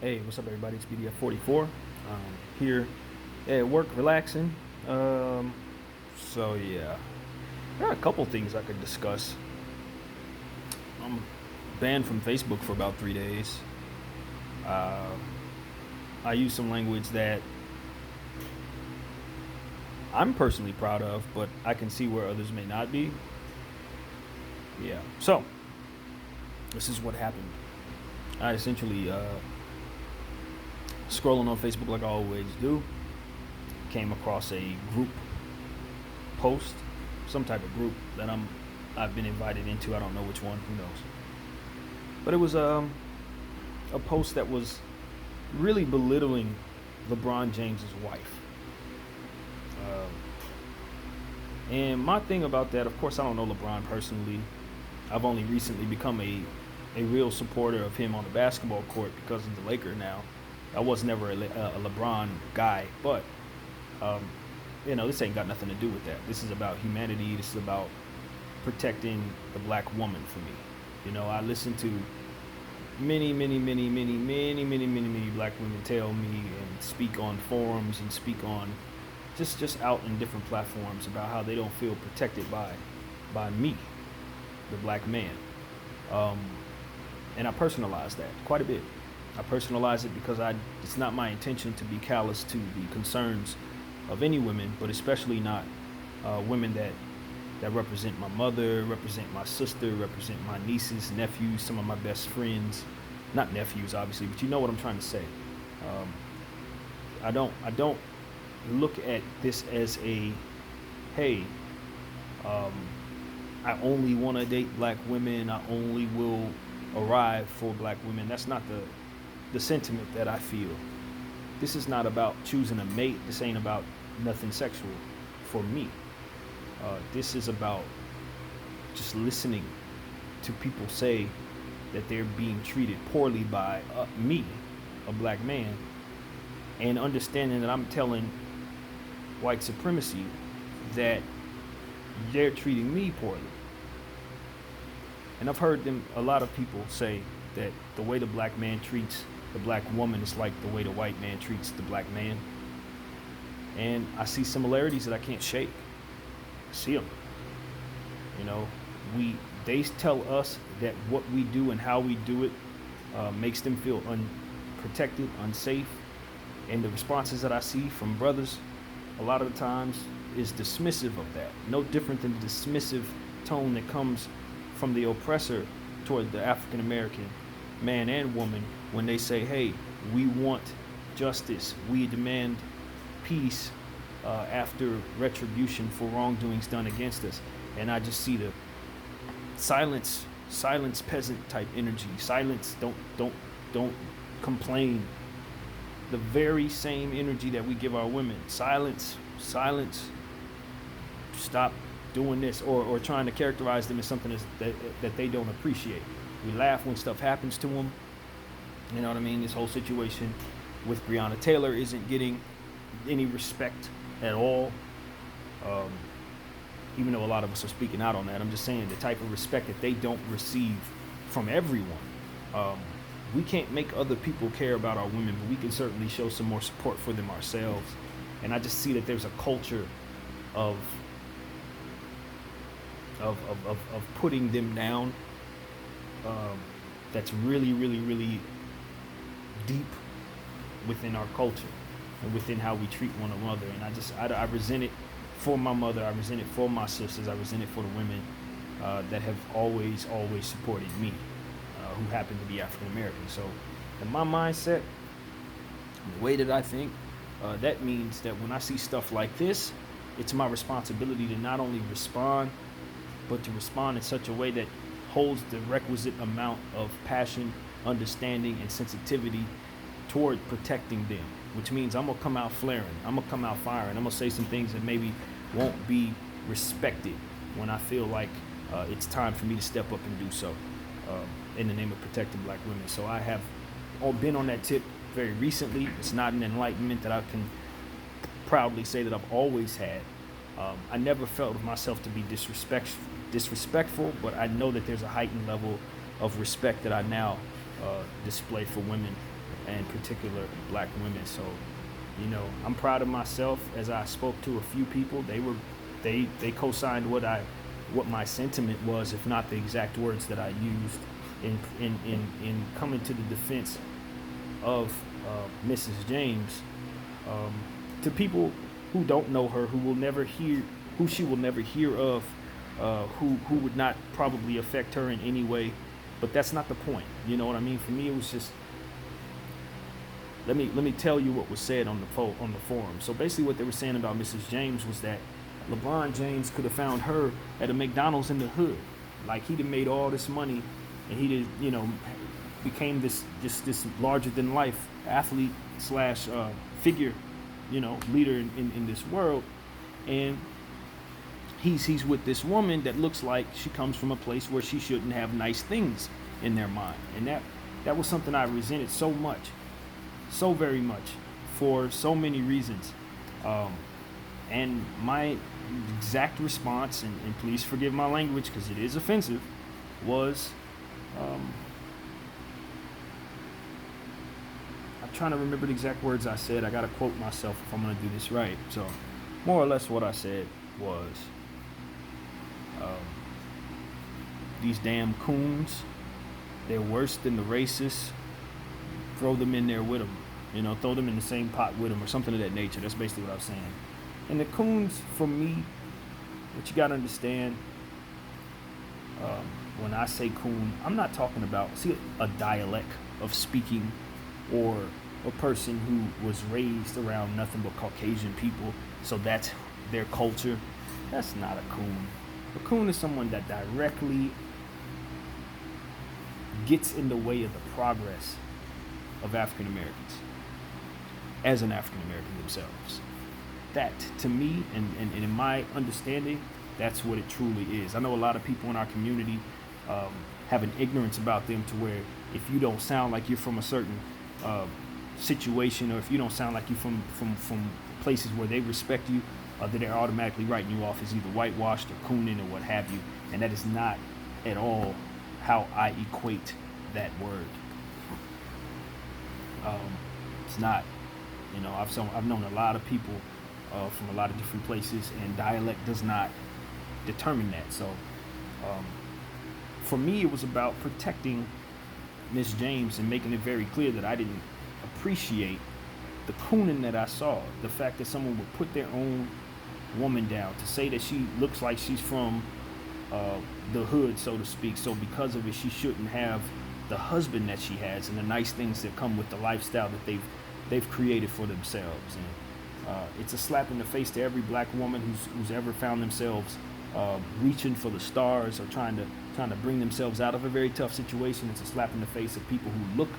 Hey, what's up, everybody? It's BDF44. Here at work, relaxing. So yeah, there are a couple things I could discuss. I'm banned from Facebook for about 3 days. Uh, I use some language that I'm personally proud of, but I can see where others may not be. Yeah. So this is what happened. I essentially scrolling on Facebook like I always do, came across a group post, some type of group that I've been invited into. I don't know which one, who knows. But it was a post that was really belittling LeBron James's wife. And my thing about that, of course, I don't know LeBron personally. I've only recently become a real supporter of him on the basketball court because of the Laker now. I was never a LeBron guy, but this ain't got nothing to do with that. This is about humanity. This is about protecting the black woman for me. I listen to many black women tell me and speak on forums and speak on just out in different platforms about how they don't feel protected by me, the black man. And I personalize that quite a bit. I personalize it because it's not my intention to be callous to the concerns of any women, but especially not women that represent my mother, represent my sister, represent my nieces, nephews, some of my best friends. Not nephews, obviously, but you know what I'm trying to say. I don't look at this as hey, I only want to date black women. I only will arrive for black women. That's not the sentiment that I feel. This is not about choosing a mate. This ain't about nothing sexual for me. This is about just listening to people say that they're being treated poorly by me, a black man, and understanding that I'm telling white supremacy that they're treating me poorly. And I've heard a lot of people say that the way the black man treats the black woman is like the way the white man treats the black man. And I see similarities that I can't shake. I see them. They tell us that what we do and how we do it makes them feel unprotected, unsafe. And the responses that I see from brothers a lot of the times is dismissive of that. No different than the dismissive tone that comes from the oppressor toward the African American man and woman when they say, hey, we want justice, we demand peace after retribution for wrongdoings done against us. And I just see the silence peasant type energy. Silence, don't complain. The very same energy that we give our women. Silence, stop doing this, or trying to characterize them as something that they don't appreciate. We laugh when stuff happens to them. You know what I mean? This whole situation with Breonna Taylor isn't getting any respect at all. Even though a lot of us are speaking out on that, I'm just saying the type of respect that they don't receive from everyone. We can't make other people care about our women, but we can certainly show some more support for them ourselves. And I just see that there's a culture of putting them down that's really deep within our culture and within how we treat one another. And I resent it for my mother. I resent it for my sisters. I resent it for the women that have always supported me, who happen to be African American. So in my mindset, the way that I think, that means that when I see stuff like this, it's my responsibility to not only respond, but to respond in such a way that holds the requisite amount of passion, understanding, and sensitivity toward protecting them, which means I'm gonna come out flaring, I'm gonna come out firing, I'm gonna say some things that maybe won't be respected when I feel like it's time for me to step up and do so in the name of protecting black women. So I have been on that tip very recently. It's not an enlightenment that I can proudly say that I've always had. I never felt myself to be disrespectful, but I know that there's a heightened level of respect that I now display for women and particular black women. So, I'm proud of myself. As I spoke to a few people, they co-signed what my sentiment was, if not the exact words that I used in coming to the defense of Mrs. James. To people who don't know her, who she will never hear of, who would not probably affect her in any way, but that's not the point. You know what I mean? For me, it was just, let me tell you what was said on the forum. So basically, what they were saying about Mrs. James was that LeBron James could have found her at a McDonald's in the hood. Like, he'd have made all this money, and he did, became this larger than life athlete slash figure, leader in this world, and he's with this woman that looks like she comes from a place where she shouldn't have nice things in their mind, and that was something I resented so much, so very much, for so many reasons. And my exact response, and please forgive my language because it is offensive, was, I'm trying to remember the exact words I said. I got to quote myself if I'm going to do this right. So, more or less what I said was, these damn coons, they're worse than the racists. Throw them in there with them. Throw them in the same pot with them, or something of that nature. That's basically what I'm saying. And the coons, for me, what you got to understand, when I say coon, I'm not talking about, a dialect of speaking, or a person who was raised around nothing but Caucasian people, so that's their culture. That's not a coon. A coon is someone that directly gets in the way of the progress of African Americans as an African American themselves. That, to me, and in my understanding, that's what it truly is. I know a lot of people in our community have an ignorance about them, to where if you don't sound like you're from a certain situation, or if you don't sound like you're from places where they respect you, that they're automatically writing you off as either whitewashed or cooning or what have you. And that is not at all how I equate that word. It's not. I've known a lot of people from a lot of different places, and dialect does not determine that. So for me, it was about protecting Miss James and making it very clear that I didn't appreciate the cooning that I saw. The fact that someone would put their own woman down, to say that she looks like she's from the hood, so to speak, so because of it she shouldn't have the husband that she has and the nice things that come with the lifestyle that they've created for themselves. And it's a slap in the face to every black woman who's ever found themselves reaching for the stars, or trying to bring themselves out of a very tough situation. It's a slap in the face of people who look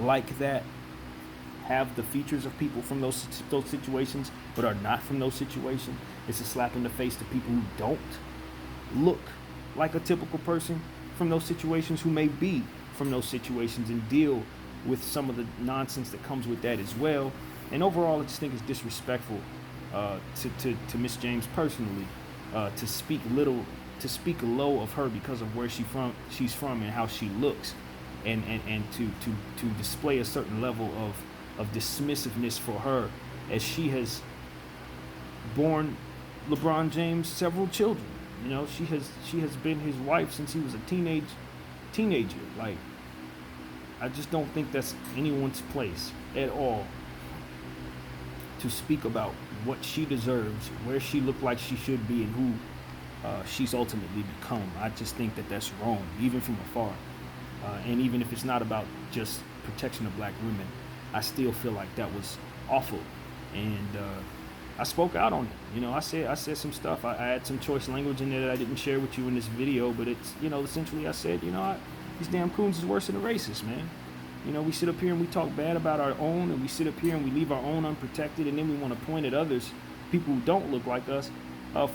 like that, have the features of people from those situations, but are not from those situations. It's a slap in the face to people who don't look like a typical person from those situations, who may be from those situations and deal with some of the nonsense that comes with that as well. And overall, I just think it's disrespectful to Miss James personally, to speak low of her because of where she's from and how she looks, and to display a certain level of dismissiveness for her, as she has borne LeBron James several children. She has been his wife since he was a teenager. Like, I just don't think that's anyone's place at all to speak about what she deserves, where she looked like she should be, and who she's ultimately become. I just think that that's wrong, even from afar. And even if it's not about just protection of black women, I still feel like that was awful. And I spoke out on it. I said some stuff. I had some choice language in there that I didn't share with you in this video, but it's, essentially I said, these damn coons is worse than the racists, man. We sit up here and we talk bad about our own, and we sit up here and we leave our own unprotected, and then we want to point at others, people who don't look like us,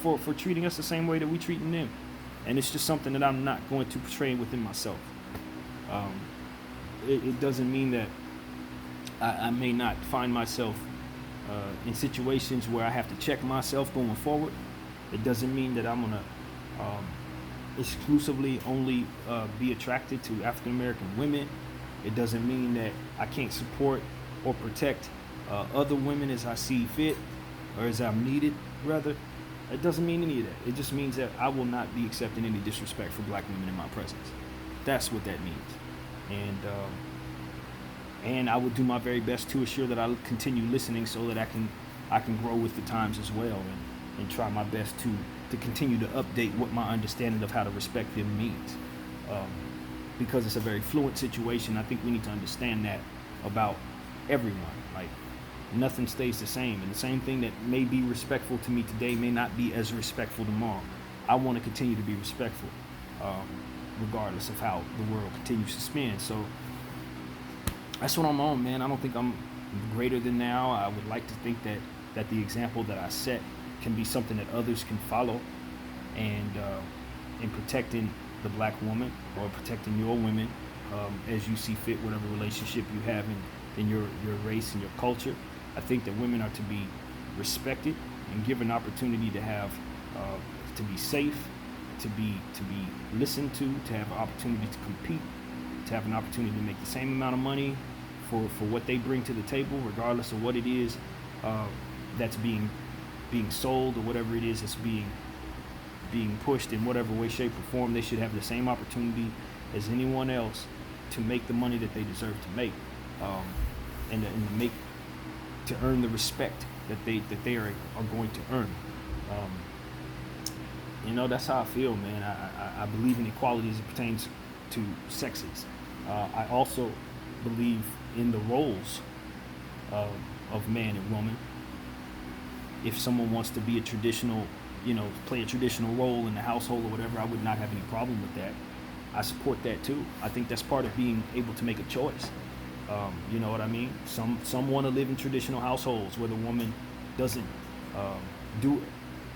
for treating us the same way that we treating them. And it's just something that I'm not going to portray within myself. It doesn't mean that I may not find myself in situations where I have to check myself going forward. It doesn't mean that I'm going to exclusively only be attracted to African American women. It doesn't mean that I can't support or protect other women as I see fit, or as I'm needed, rather. It doesn't mean any of that. It just means that I will not be accepting any disrespect for black women in my presence. That's what that means. And I would do my very best to assure that I continue listening so that I can grow with the times as well, and try my best to continue to update what my understanding of how to respect them means. Because it's a very fluent situation, I think we need to understand that about everyone. Like, nothing stays the same, and the same thing that may be respectful to me today may not be as respectful tomorrow. I want to continue to be respectful, regardless of how the world continues to spin. So that's what I'm on, man. I don't think I'm greater than now. I would like to think that the example that I set can be something that others can follow, and in protecting the black woman, or protecting your women, as you see fit, whatever relationship you have in your race and your culture. I think that women are to be respected and given opportunity to have to be safe, to be listened to have an opportunity to compete, to have an opportunity to make the same amount of money for what they bring to the table, regardless of what it is that's being sold, or whatever it is that's being pushed in whatever way, shape, or form. They should have the same opportunity as anyone else to make the money that they deserve to make, and to earn the respect that they are going to earn. That's how I feel, man. I believe in equality as it pertains to sexes. I also believe in the roles of man and woman. If someone wants to be a traditional, play a traditional role in the household or whatever, I would not have any problem with that. I support that too. I think that's part of being able to make a choice. You know what I mean? Some want to live in traditional households where the woman doesn't do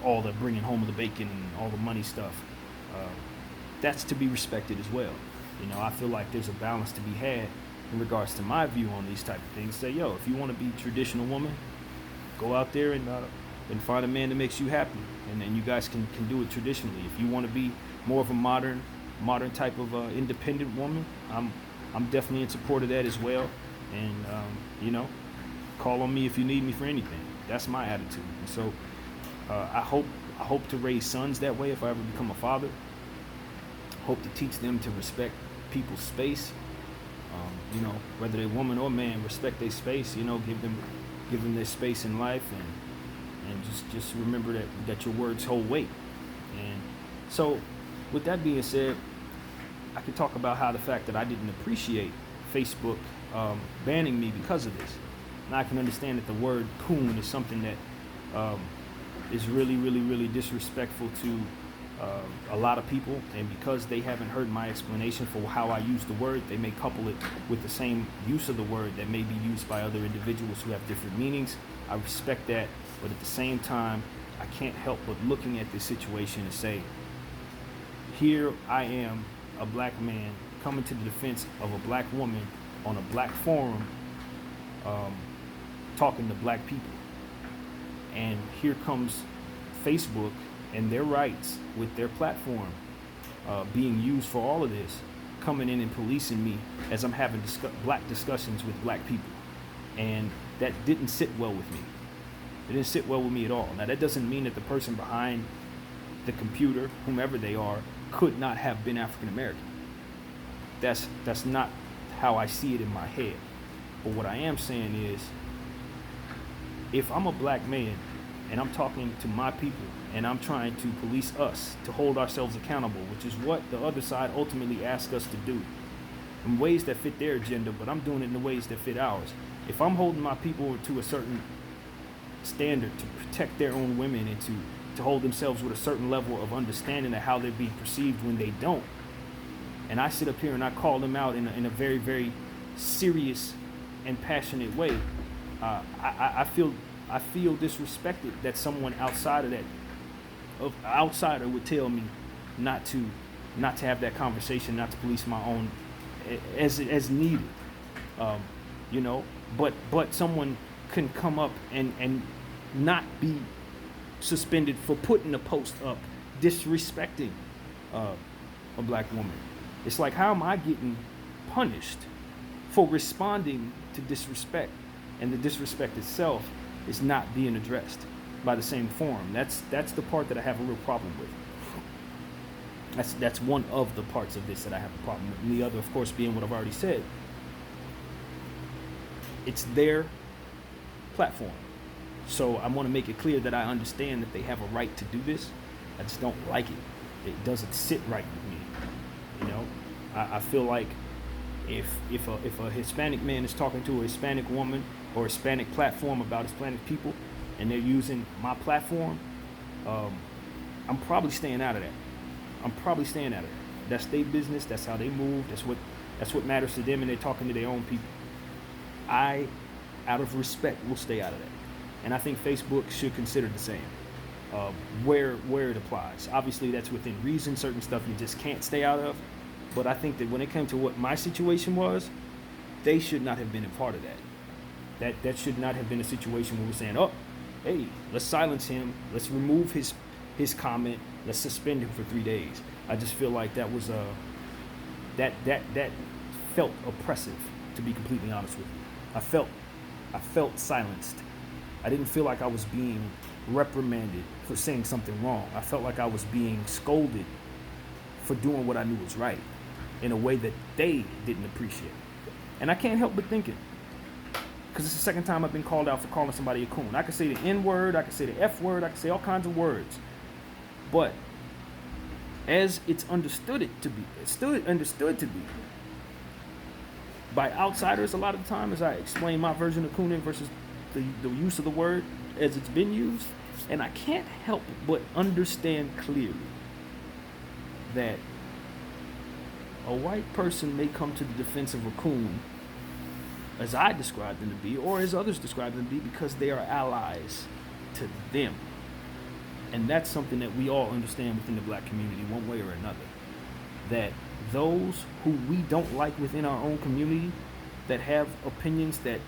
all the bringing home of the bacon and all the money stuff. That's to be respected as well. I feel like there's a balance to be had in regards to my view on these type of things. Say, if you want to be a traditional woman, go out there and find a man that makes you happy, and then you guys can do it traditionally. If you want to be more of a modern type of independent woman, I'm definitely in support of that as well. And call on me if you need me for anything. That's my attitude. And so I hope to raise sons that way if I ever become a father. Hope to teach them to respect people's space. Whether they're woman or man, respect their space. Give them their space in life, and just remember that your words hold weight. And so, with that being said, I could talk about how the fact that I didn't appreciate Facebook banning me because of this. And I can understand that the word coon is something that is really, really, really disrespectful to a lot of people, and because they haven't heard my explanation for how I use the word, they may couple it with the same use of the word that may be used by other individuals who have different meanings. I respect that, but at the same time, I can't help but looking at this situation and say, here I am, a black man, coming to the defense of a black woman on a black forum, talking to black people. And here comes Facebook and their rights with their platform being used for all of this, coming in and policing me as I'm having black discussions with black people. And that didn't sit well with me. It didn't sit well with me at all. Now, that doesn't mean that the person behind the computer, whomever they are, could not have been African American. That's not how I see it in my head. But what I am saying is, if I'm a black man and I'm talking to my people and I'm trying to police us, to hold ourselves accountable, which is what the other side ultimately asks us to do, in ways that fit their agenda, but I'm doing it in the ways that fit ours. If I'm holding my people to a certain standard to protect their own women, and to hold themselves with a certain level of understanding of how they're being perceived when they don't, and I sit up here and I call them out in a very, very serious and passionate way, I feel disrespected that someone outside of that, outsider would tell me not to have that conversation, not to police my own as needed, but someone can come up and not be suspended for putting a post up disrespecting a black woman. It's like, how am I getting punished for responding to disrespect, and the disrespect itself is not being addressed by the same forum. That's the part that I have a real problem with. That's one of the parts of this that I have a problem with. And the other, of course, being what I've already said. It's their platform. So I want to make it clear that I understand that they have a right to do this. I just don't like it. It doesn't sit right with me. You know, I feel like if a Hispanic man is talking to a Hispanic woman or a Hispanic platform about Hispanic people, and they're using my platform, I'm probably staying out of that. That's their business. That's how they move. That's what matters to them, and they're talking to their own people. I, out of respect, will stay out of that. And I think Facebook should consider the same. Where it applies. Obviously, that's within reason. Certain stuff you just can't stay out of. But I think that when it came to what my situation was, they should not have been a part of that. That should not have been a situation where we're saying, oh, hey, let's silence him. Let's remove his comment. Let's suspend him for 3 days. I just feel like that was that felt oppressive, to be completely honest with you. I felt silenced. I didn't feel like I was being reprimanded for saying something wrong. I felt like I was being scolded for doing what I knew was right in a way that they didn't appreciate. And I can't help but thinking, because it's the second time I've been called out for calling somebody a coon. I could say the N word, I could say the F word, I could say all kinds of words. But as it's understood to be by outsiders a lot of the time, as I explain my version of cooning versus the use of the word as it's been used, and I can't help but understand clearly that a white person may come to the defense of a coon, as I describe them to be, or as others describe them to be, because they are allies to them. And that's something that we all understand within the black community, one way or another. That those who we don't like within our own community, that have opinions that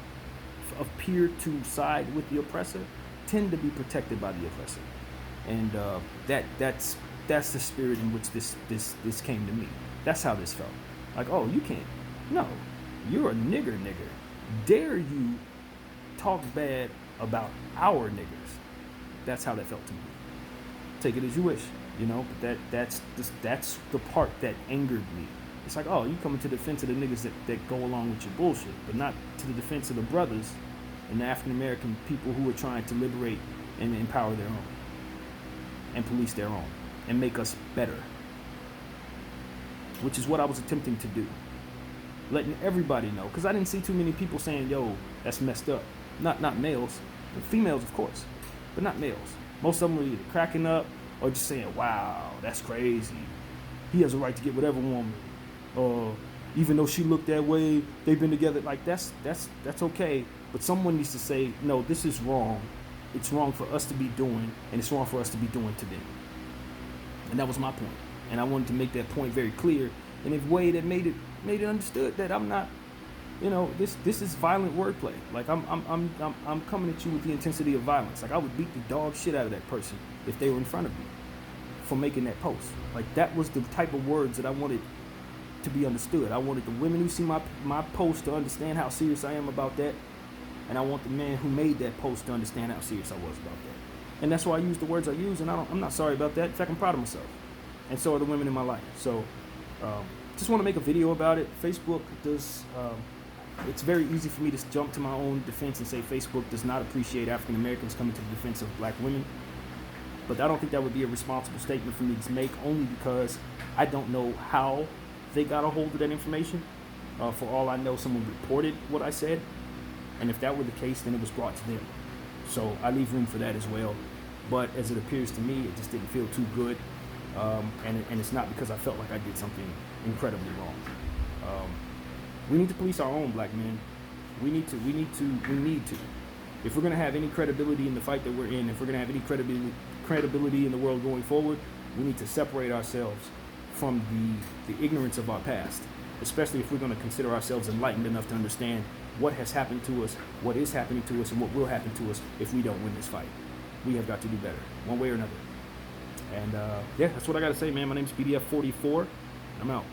appear to side with the oppressor, tend to be protected by the oppressor. And that's the spirit in which this came to me. That's how this felt. Like, oh, you can't. No, you're a nigger. Dare you talk bad about our niggers? That's how that felt to me. Take it as you wish, you know. But that's the part that angered me. It's like, oh, you coming to the defense of the niggas that go along with your bullshit, but not to the defense of the brothers and the African American people who are trying to liberate and empower their own and police their own and make us better, which is what I was attempting to do. Letting everybody know, because I didn't see too many people saying, yo, that's messed up. Not males, but females, of course, but not males. Most of them were either cracking up or just saying, wow, that's crazy. He has a right to get whatever woman. Even though she looked that way, they've been together. Like, that's okay. But someone needs to say, no, this is wrong. It's wrong for us to be doing, and it's wrong for us to be doing to them. And that was my point. And I wanted to make that point very clear in a way that made it understood that I'm not, you know, this is violent wordplay. Like, I'm coming at you with the intensity of violence. Like, I would beat the dog shit out of that person if they were in front of me for making that post. Like, that was the type of words that I wanted to be understood. I wanted the women who see my post to understand how serious I am about that, and I want the man who made that post to understand how serious I was about that. And that's why I use the words I use, and I'm not sorry about that. In fact, I'm proud of myself, and so are the women in my life. So just want to make a video about it. Facebook does it's very easy for me to jump to my own defense and say Facebook does not appreciate African Americans coming to the defense of black women. But I don't think that would be a responsible statement for me to make, only because I don't know how they got a hold of that information. For all I know, someone reported what I said, and if that were the case, then it was brought to them. So I leave room for that as well. But as it appears to me, it just didn't feel too good, and it's not because I felt like I did something incredibly wrong. We need to police our own black men. We need to. If we're gonna have any credibility in the fight that we're in, if we're gonna have any credibility in the world going forward, we need to separate ourselves from the ignorance of our past, especially if we're going to consider ourselves enlightened enough to understand what has happened to us, what is happening to us, and what will happen to us if we don't win this fight. We have got to do better, one way or another. And yeah, that's what I got to say, man. My name is BDF44, and I'm out.